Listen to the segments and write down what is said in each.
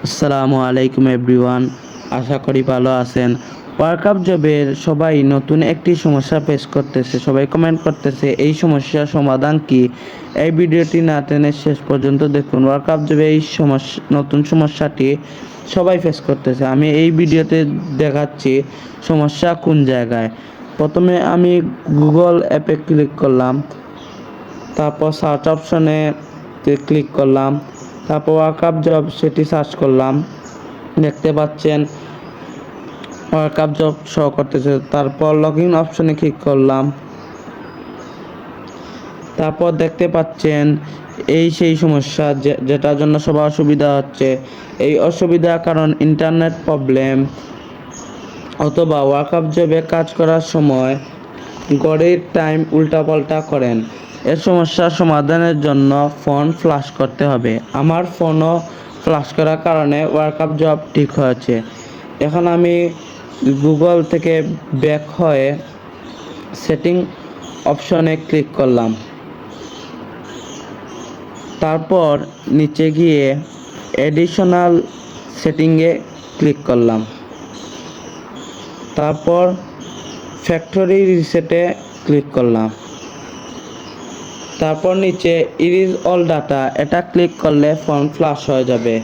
আসসালামু আলাইকুম এভরিওয়ান, আশা করি ভালো আছেন। ওয়ার্কআপ জবের সবাই নতুন একটি সমস্যা ফেস করতেছে, সবাই কমেন্ট করতেছে এই সমস্যার সমাধান কি। এই ভিডিওটি না টেনে শেষ পর্যন্ত দেখুন। ওয়ার্কআপ জবে এই নতুন সমস্যাটি সবাই ফেস করতেছে। আমি এই ভিডিওতে দেখাচ্ছি সমস্যা কোন জায়গায়। প্রথমে আমি গুগল অ্যাপে ক্লিক করলাম, তারপর সার্চ অপশনে ক্লিক করলাম, তারপর ওয়ার্কআপ জব সেটি সার্চ করলাম। দেখতে পাচ্ছেন ওয়ার্কআপ জব শো করতেছে। তারপর লগ ইন অপশনে ক্লিক করলাম, তারপর দেখতে পাচ্ছেন এই সেই সমস্যা যেটার জন্য সবার অসুবিধা হচ্ছে। এই অসুবিধার কারণ ইন্টারনেট প্রবলেম অথবা ওয়ার্কআপ জবে কাজ করার সময় ঘড়ির টাইম উল্টাপাল্টা করেন। এর সমস্যার সমাধানের জন্য ফোন ফ্লাশ করতে হবে। আমার ফোনও ফ্লাশ করার কারণে ওয়ার্কআপ জব ঠিক হয়েছে। এখন আমি গুগল থেকে ব্যাক হয়ে সেটিং অপশনে ক্লিক করলাম, তারপর নিচে গিয়ে এডিশনাল সেটিংয়ে ক্লিক করলাম, তারপর ফ্যাক্টরি রিসেটে ক্লিক করলাম, তারপর নিচে ইরেজ অল ডাটা এটা ক্লিক করলে ফোন ফ্লাশ হয়ে যাবে।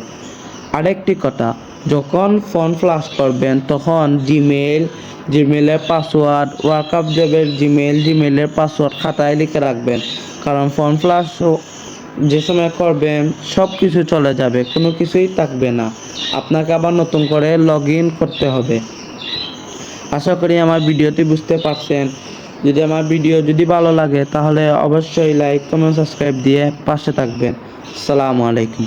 আরেকটি কথা, যখন ফোন ফ্লাশ করবেন তখন জিমেলের পাসওয়ার্ড, ওয়ার্কআপ জবের জিমেলের পাসওয়ার্ড খাতায় লিখে রাখবেন, কারণ ফোন ফ্লাশ যে সময় করবেন সব কিছু চলে যাবে, কোনো কিছুই থাকবে না, আপনাকে আবার নতুন করে লগ ইন করতে হবে। আশা করি আমার ভিডিওটি বুঝতে পারছেন। যদি আমার ভিডিও ভালো লাগে তাহলে অবশ্যই লাইক, কমেন্ট, সাবস্ক্রাইব দিয়ে পাশে থাকবেন। আসসালামু আলাইকুম।